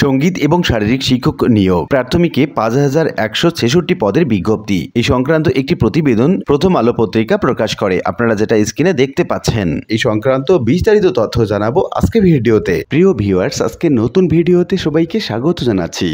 সঙ্গীত এবং শারীরিক শিক্ষক নিয়োগ প্রাথমিকে ৫,১৬৬ পদের বিজ্ঞপ্তি এই সংক্রান্ত একটি প্রতিবেদন প্রথম আলো পত্রিকা প্রকাশ করে। আপনারা যেটা স্ক্রিনে দেখতে পাচ্ছেন, এই সংক্রান্ত বিস্তারিত তথ্য জানাবো আজকে ভিডিওতে। প্রিয় ভিউয়ার্স, আজকে নতুন ভিডিওতে সবাইকে স্বাগত জানাচ্ছি।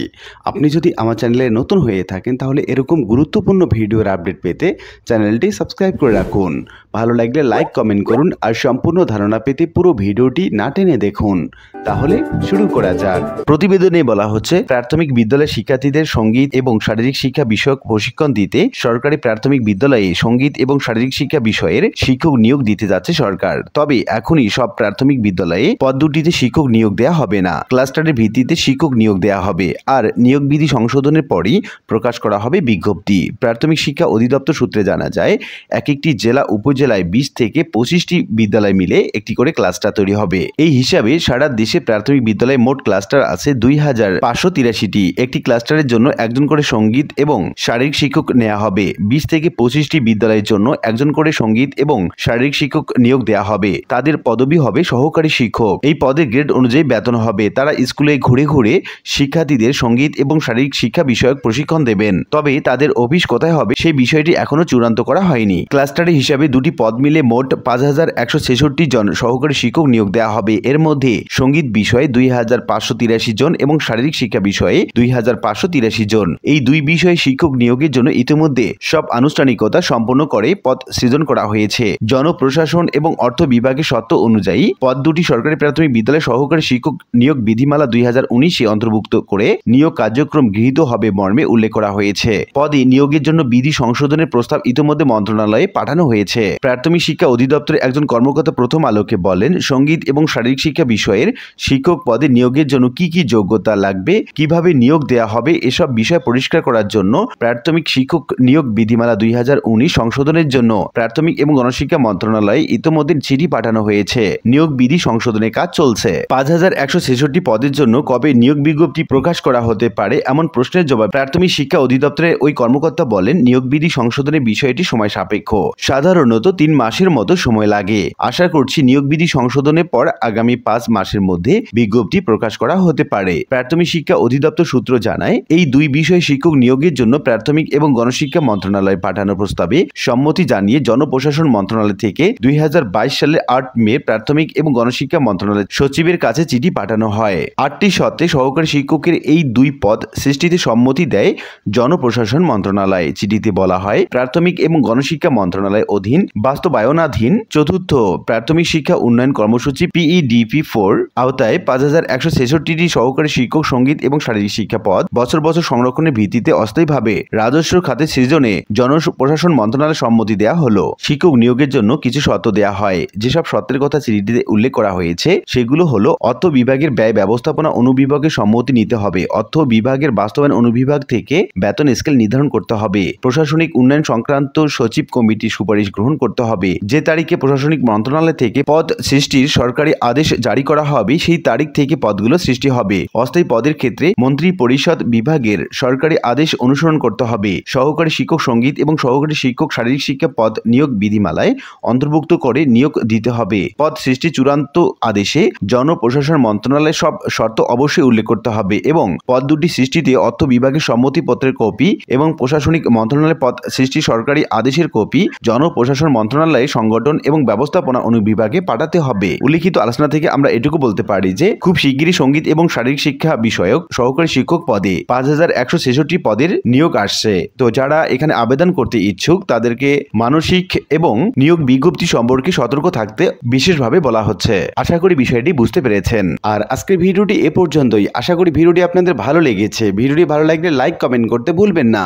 আপনি যদি আমার চ্যানেলে নতুন হয়ে থাকেন তাহলে এরকম গুরুত্বপূর্ণ ভিডিওর আপডেট পেতে চ্যানেলটি সাবস্ক্রাইব করে রাখুন। ভালো লাগলে লাইক কমেন্ট করুন আর সম্পূর্ণ ধারণা পেতে পুরো ভিডিওটি না টেনে দেখুন। তাহলে শুরু করা যাক। প্রতিবেদনে বলা হচ্ছে, প্রাথমিক বিদ্যালয়ের শিক্ষার্থীদের সঙ্গীত এবং শারীরিক শিক্ষা বিষয়ক প্রশিক্ষণ দিতে সরকারি প্রাথমিক বিদ্যালয়ে সঙ্গীত এবং শারীরিক শিক্ষা বিষয়ের শিক্ষক নিয়োগ দিতে যাচ্ছে সরকার। তবে এখনই সব প্রাথমিক বিদ্যালয়ে পদ দুটিতে শিক্ষক নিয়োগ দেওয়া হবে না, ক্লাস্টারের ভিত্তিতে শিক্ষক নিয়োগ দেওয়া হবে। আর নিয়োগ বিধি সংশোধনের পরই প্রকাশ করা হবে বিজ্ঞপ্তি। প্রাথমিক শিক্ষা অধিদপ্তর সূত্রে জানা যায়, এক একটি জেলা উপজেলায় ২০ থেকে ২৫টি বিদ্যালয় মিলে একটি করে ক্লাস্টার তৈরি হবে। এই হিসাবে সারা দেশে প্রাথমিক বিদ্যালয়ে মোট ক্লাস্টার আছে ২,৫৮৩টি। একটি ক্লাস্টারের জন্য একজন করে সঙ্গীত এবং শারীরিক শিক্ষক নেওয়া হবে। ২০ থেকে ২৫টি বিদ্যালয়ের জন্য একজন করে সঙ্গীত এবং শারীরিক শিক্ষক নিয়োগ দেওয়া হবে। তাদের পদবি হবে সহকারী শিক্ষক। এই পদের গ্রেড অনুযায়ী বেতন হবে। তারা স্কুলে ঘুরে ঘুরে শিক্ষার্থীদের সঙ্গীত এবং শারীরিক শিক্ষা বিষয়ক প্রশিক্ষণ দেবেন। তবে তাদের অফিস কোথায় হবে সেই বিষয়টি এখনো চূড়ান্ত করা হয়নি। ক্লাস্টারের হিসাবে দুটি পদ মিলে মোট ৫,১৬৬ জন সহকারী শিক্ষক নিয়োগ দেওয়া হবে। এর মধ্যে সঙ্গীত বিষয়ে ২,৫৮৩ জন এবং শারীরিক শিক্ষা বিষয়ে ২,৫৮৩ জন। এই দুই বিষয়ে শিক্ষক নিয়োগের জন্য ইতিমধ্যে সব আনুষ্ঠানিকতা সম্পন্ন করে পদ সৃজন করা হয়েছে। জনপ্রশাসন এবং অর্থ বিভাগের শর্ত অনুযায়ী পদ দুটি সরকারি প্রাথমিক বিদ্যালয়ে সহকারী শিক্ষক নিয়োগ বিধিমালা ২০১৯-এ অন্তর্ভুক্ত করে নিয়োগ কার্যক্রম গৃহীত হবে মর্মে উল্লেখ করা হয়েছে। পদে নিয়োগের জন্য বিধি সংশোধনের প্রস্তাব ইতিমধ্যে মন্ত্রণালয়ে পাঠানো হয়েছে। প্রাথমিক শিক্ষা অধিদপ্তরের একজন কর্মকর্তা প্রথম আলোকে বলেন, সঙ্গীত এবং শারীরিক শিক্ষা বিষয়ের শিক্ষক পদে নিয়োগের জন্য কি কি যোগ্যতা লাগবে, কিভাবে নিয়োগ দেওয়া হবে, এসব বিষয় পরিষ্কার করার জন্য প্রাথমিক শিক্ষক নিয়োগ বিধিমালা ২০১৯ সংশোধনের জন্য প্রাথমিক এবং গণশিক্ষা মন্ত্রণালয়ে ইতিমধ্যে চিঠি পাঠানো হয়েছে। নিয়োগ বিধি সংশোধনের কাজ চলছে। ৫,১৬৬ পদের জন্য কবে নিয়োগ বিজ্ঞপ্তি প্রকাশ করা হতে পারে এমন প্রশ্নের জবাবে প্রাথমিক শিক্ষা অধিদপ্তরের ওই কর্মকর্তা বলেন, নিয়োগ বিধি সংশোধনের বিষয়টি সময় সাপেক্ষ। সাধারণত ৩ মাসের মতো সময় লাগে। আশা করছি নিয়োগ বিধি সংশোধনের পর আগামী ৫ মাসের মধ্যে বিজ্ঞপ্তি প্রকাশ করা হতে পারে। প্রাথমিক শিক্ষা অধিদপ্তর সূত্র জানায়, এই দুই বিষয়ে শিক্ষক নিয়োগের জন্য প্রাথমিক এবং গণশিক্ষা মন্ত্রণালয়ে পাঠানো প্রস্তাবে সম্মতি জানিয়ে জনপ্রশাসন মন্ত্রণালয় থেকে ২০২২ সালের ৮ মে প্রাথমিক এবং গণশিক্ষা মন্ত্রণালয়ের সচিবের কাছে চিঠি পাঠানো হয়। ৮টি শর্তে সহকারী শিক্ষকের এই দুই পদ সৃষ্টিতে সম্মতি দেয় জনপ্রশাসন মন্ত্রণালয়। চিঠিতে বলা হয়, প্রাথমিক এবং গণশিক্ষা মন্ত্রণালয় অধীন বাস্তবায়নাধীন চতুর্থ প্রাথমিক শিক্ষা উন্নয়ন কর্মসূচি PEDP4 আওতায় ৫,১৬৬টি সহকারী শিক্ষক সঙ্গীত এবং শারীরিক শিক্ষা পদ বছর বছর সংরক্ষণের ভিত্তিতে অস্থায়ীভাবে রাজস্ব খাতে সৃজনে জনপ্রশাসন মন্ত্রণালয়ের সম্মতি দেওয়া হলো। শিক্ষক নিয়োগের জন্য কিছু শর্ত দেওয়া হয়। যেসব শর্তের কথা চিঠিতে উল্লেখ করা হয়েছে সেগুলো হলো, অর্থ বিভাগের ব্যয় ব্যবস্থাপনা অনুবিভাগের সম্মতি নিতে হবে, অর্থ বিভাগের বাস্তবায়ন অনুবিভাগ থেকে বেতন স্কেল নির্ধারণ করতে হবে, প্রশাসনিক উন্নয়ন সংক্রান্ত সচিব কমিটির সুপারিশ গ্রহণ করতে হবে, যে তারিখে প্রশাসনিক মন্ত্রণালয় থেকে পদ সৃষ্টির সরকারি আদেশ জারি করা হবে সেই তারিখ থেকে পদগুলো সৃষ্টি হবে। অস্থায়ী পদের ক্ষেত্রে মন্ত্রী পরিষদ বিভাগের সরকারি আদেশ অনুসরণ করতে হবে। সহকারী শিক্ষক সঙ্গীত এবং সহকারী শিক্ষক শারীরিক শিক্ষা পদ নিয়োগ বিধিমালায় অন্তর্ভুক্ত করে নিয়োগ দিতে হবে। পদ সৃষ্টি চূড়ান্ত আদেশে জনপ্রশাসন মন্ত্রণালয়ের সব শর্ত অবশ্যই উল্লেখ করতে হবে এবং পদ দুটি সৃষ্টিতে অর্থ বিভাগের সম্মতিপত্রের কপি এবং প্রশাসনিক মন্ত্রণালয়ের পদ সৃষ্টি সরকারি আদেশের কপি জনপ্রশাসন মন্ত্রণালয়ে সংগঠন এবং ব্যবস্থাপনা অনুবিভাগে পাঠাতে হবে। উল্লিখিত আলোচনা থেকে আমরা এটুকু বলতে পারি যে খুব শিগগিরই সঙ্গীত এবং শারীরিক শিক্ষা বিষয়ক সহকারী শিক্ষক পদে ৫,১৬৬ পদের নিয়োগ আসছে। তো যারা এখানে আবেদন করতে ইচ্ছুক তাদেরকে মানসিক এবং নিয়োগ বিজ্ঞপ্তি সম্পর্কে সতর্ক থাকতে বিশেষভাবে বলা হচ্ছে। আশা করি বিষয়টি বুঝতে পেরেছেন। আর আজকের ভিডিওটি এ পর্যন্তই। আশা করি ভিডিওটি আপনাদের ভালো লেগেছে। ভিডিওটি ভালো লাগলে লাইক কমেন্ট করতে ভুলবেন না।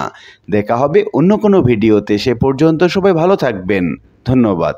দেখা হবে অন্য কোনো ভিডিওতে। সে পর্যন্ত সবাই ভালো থাকবেন। ধন্যবাদ।